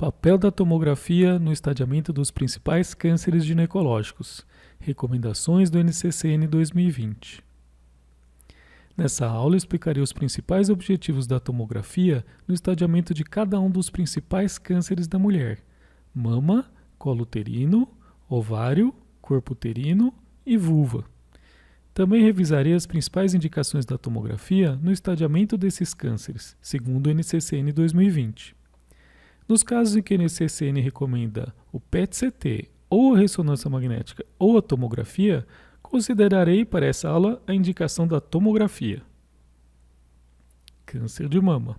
Papel da tomografia no estadiamento dos principais cânceres ginecológicos. Recomendações do NCCN 2020. Nessa aula, explicarei os principais objetivos da tomografia no estadiamento de cada um dos principais cânceres da mulher: mama, colo uterino, ovário, corpo uterino e vulva. Também revisarei as principais indicações da tomografia no estadiamento desses cânceres, segundo o NCCN 2020. Nos casos em que o NCCN recomenda o PET-CT, ou a ressonância magnética, ou a tomografia, considerarei para essa aula a indicação da tomografia. Câncer de mama.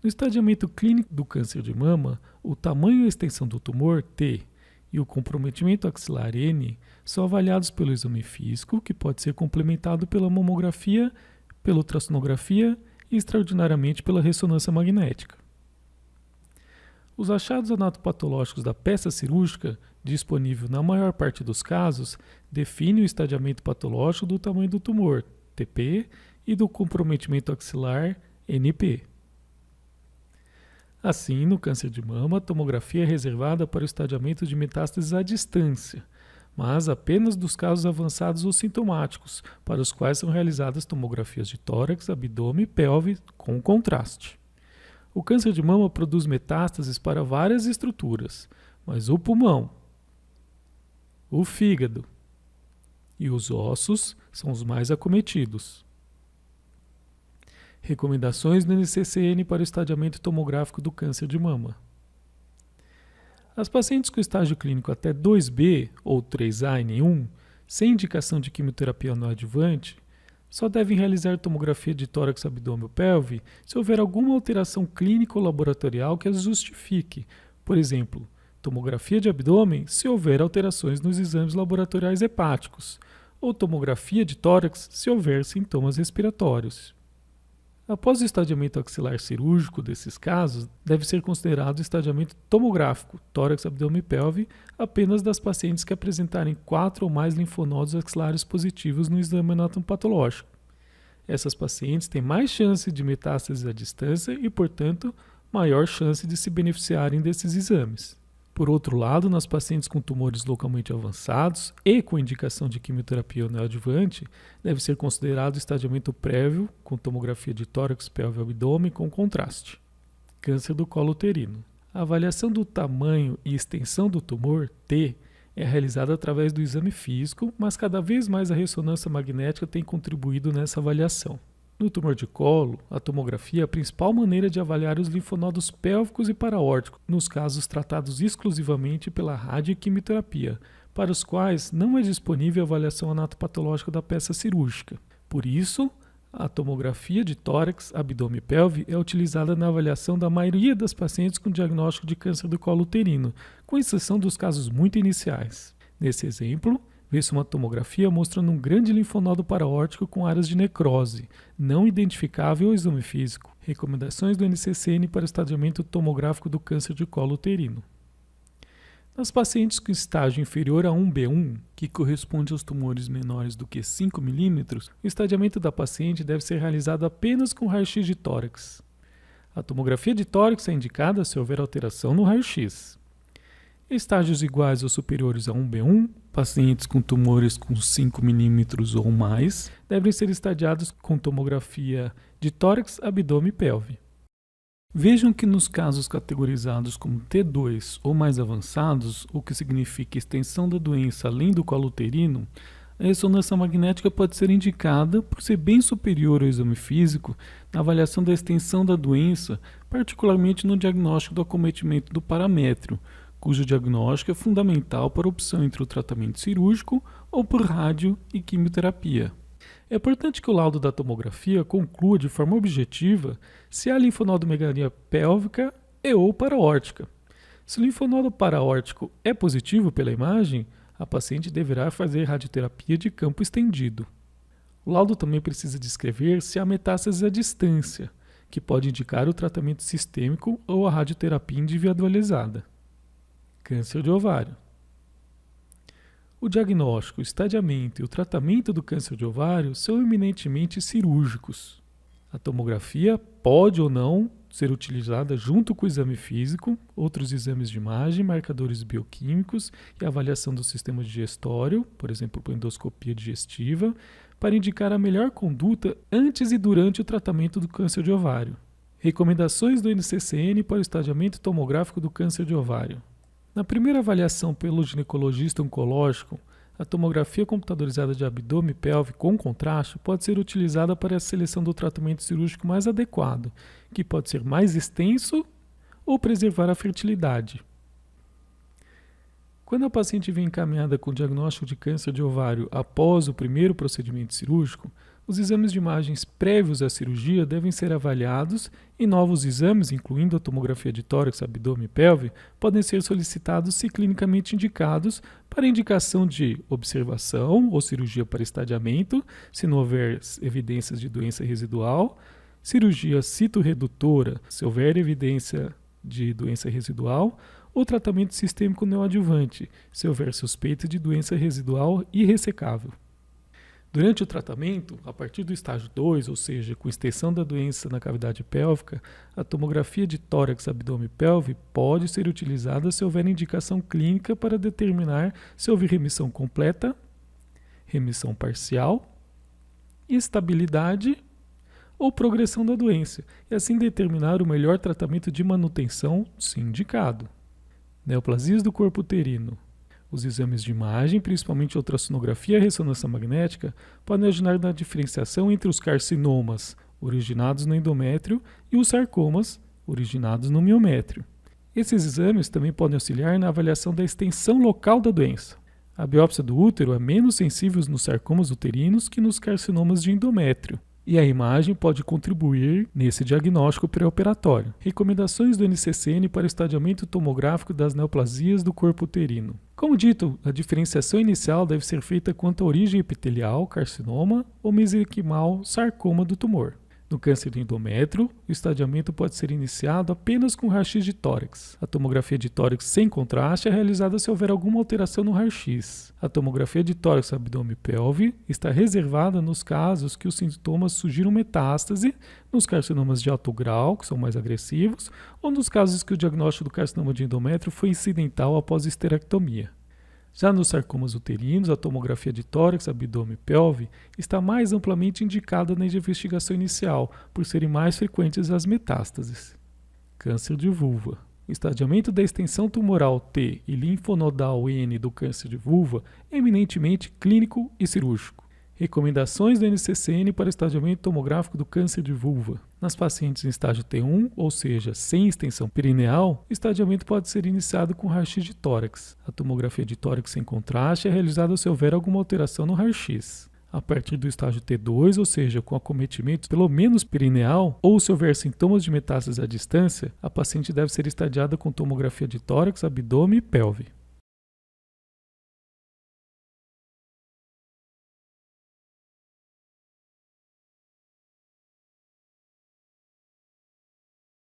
No estadiamento clínico do câncer de mama, o tamanho e a extensão do tumor, T, e o comprometimento axilar, N, são avaliados pelo exame físico, que pode ser complementado pela mamografia, pela ultrassonografia e, extraordinariamente, pela ressonância magnética. Os achados anatopatológicos da peça cirúrgica, disponível na maior parte dos casos, definem o estadiamento patológico do tamanho do tumor, TP, e do comprometimento axilar, NP. Assim, no câncer de mama, a tomografia é reservada para o estadiamento de metástases à distância, mas apenas dos casos avançados ou sintomáticos, para os quais são realizadas tomografias de tórax, abdômen e pelve com contraste. O câncer de mama produz metástases para várias estruturas, mas o pulmão, o fígado e os ossos são os mais acometidos. Recomendações do NCCN para o estadiamento tomográfico do câncer de mama. As pacientes com estágio clínico até 2B ou 3A em 1, sem indicação de quimioterapia neoadjuvante, só devem realizar tomografia de tórax, abdômen ou pelve se houver alguma alteração clínica ou laboratorial que as justifique. Por exemplo, tomografia de abdômen se houver alterações nos exames laboratoriais hepáticos, ou tomografia de tórax se houver sintomas respiratórios. Após o estadiamento axilar cirúrgico desses casos, deve ser considerado o estadiamento tomográfico, tórax, abdômen e pelve, apenas das pacientes que apresentarem 4 ou mais linfonodos axilares positivos no exame anatomopatológico. Essas pacientes têm mais chance de metástases à distância e, portanto, maior chance de se beneficiarem desses exames. Por outro lado, nas pacientes com tumores localmente avançados e com indicação de quimioterapia neoadjuvante, deve ser considerado o estadiamento prévio com tomografia de tórax, pelve e abdômen com contraste. Câncer do colo uterino. A avaliação do tamanho e extensão do tumor, T, é realizada através do exame físico, mas cada vez mais a ressonância magnética tem contribuído nessa avaliação. No tumor de colo, a tomografia é a principal maneira de avaliar os linfonodos pélvicos e paraórticos, nos casos tratados exclusivamente pela radioquimioterapia, para os quais não é disponível a avaliação anatopatológica da peça cirúrgica. Por isso, a tomografia de tórax, abdômen e pelve é utilizada na avaliação da maioria das pacientes com diagnóstico de câncer do colo uterino, com exceção dos casos muito iniciais. Nesse exemplo, vê-se uma tomografia mostrando um grande linfonodo paraórtico com áreas de necrose, não identificável ao exame físico. Recomendações do NCCN para o estadiamento tomográfico do câncer de colo uterino. Nas pacientes com estágio inferior a 1B1, que corresponde aos tumores menores do que 5 mm, o estadiamento da paciente deve ser realizado apenas com raio-x de tórax. A tomografia de tórax é indicada se houver alteração no raio-x. Estágios iguais ou superiores a 1B1, pacientes com tumores com 5 mm ou mais, devem ser estadiados com tomografia de tórax, abdômen e pelve. Vejam que nos casos categorizados como T2 ou mais avançados, o que significa extensão da doença além do colo uterino, a ressonância magnética pode ser indicada por ser bem superior ao exame físico na avaliação da extensão da doença, particularmente no diagnóstico do acometimento do paramétrio, cujo diagnóstico é fundamental para a opção entre o tratamento cirúrgico ou por rádio e quimioterapia. É importante que o laudo da tomografia conclua de forma objetiva se há linfonodomegalia pélvica e ou paraórtica. Se o linfonodo paraórtico é positivo pela imagem, a paciente deverá fazer radioterapia de campo estendido. O laudo também precisa descrever se há metástase à distância, que pode indicar o tratamento sistêmico ou a radioterapia individualizada. Câncer de ovário. O diagnóstico, o estadiamento e o tratamento do câncer de ovário são eminentemente cirúrgicos. A tomografia pode ou não ser utilizada junto com o exame físico, outros exames de imagem, marcadores bioquímicos e avaliação do sistema digestório, por exemplo, por endoscopia digestiva, para indicar a melhor conduta antes e durante o tratamento do câncer de ovário. Recomendações do NCCN para o estadiamento tomográfico do câncer de ovário. Na primeira avaliação pelo ginecologista oncológico, a tomografia computadorizada de abdômen e pelve com contraste pode ser utilizada para a seleção do tratamento cirúrgico mais adequado, que pode ser mais extenso ou preservar a fertilidade. Quando a paciente vem encaminhada com diagnóstico de câncer de ovário após o primeiro procedimento cirúrgico, os exames de imagens prévios à cirurgia devem ser avaliados e novos exames, incluindo a tomografia de tórax, abdômen e pelve, podem ser solicitados se clinicamente indicados para indicação de observação ou cirurgia para estadiamento, se não houver evidências de doença residual, cirurgia citoredutora, se houver evidência de doença residual, ou tratamento sistêmico neoadjuvante, se houver suspeita de doença residual irressecável. Durante o tratamento, a partir do estágio 2, ou seja, com extensão da doença na cavidade pélvica, a tomografia de tórax, abdômen e pelve pode ser utilizada se houver indicação clínica para determinar se houve remissão completa, remissão parcial, estabilidade ou progressão da doença, e assim determinar o melhor tratamento de manutenção, se indicado. Neoplasias do corpo uterino. Os exames de imagem, principalmente ultrassonografia e ressonância magnética, podem ajudar na diferenciação entre os carcinomas originados no endométrio e os sarcomas originados no miométrio. Esses exames também podem auxiliar na avaliação da extensão local da doença. A biópsia do útero é menos sensível nos sarcomas uterinos que nos carcinomas de endométrio, e a imagem pode contribuir nesse diagnóstico pré-operatório. Recomendações do NCCN para o estadiamento tomográfico das neoplasias do corpo uterino. Como dito, a diferenciação inicial deve ser feita quanto à origem epitelial, carcinoma, ou mesenquimal, sarcoma do tumor. No câncer de endométrio, o estadiamento pode ser iniciado apenas com raio-x de tórax. A tomografia de tórax sem contraste é realizada se houver alguma alteração no raio-x. A tomografia de tórax, abdômen e pelve está reservada nos casos que os sintomas sugiram metástase, nos carcinomas de alto grau, que são mais agressivos, ou nos casos que o diagnóstico do carcinoma de endométrio foi incidental após esterectomia. Já nos sarcomas uterinos, a tomografia de tórax, abdômen e pelve está mais amplamente indicada na investigação inicial, por serem mais frequentes as metástases. Câncer de vulva. O estadiamento da extensão tumoral T e linfonodal N do câncer de vulva é eminentemente clínico e cirúrgico. Recomendações do NCCN para o estadiamento tomográfico do câncer de vulva. Nas pacientes em estágio T1, ou seja, sem extensão perineal, o estadiamento pode ser iniciado com raio-x de tórax. A tomografia de tórax sem contraste é realizada se houver alguma alteração no raio-x. A partir do estágio T2, ou seja, com acometimento pelo menos perineal, ou se houver sintomas de metástase à distância, a paciente deve ser estadiada com tomografia de tórax, abdômen e pelve.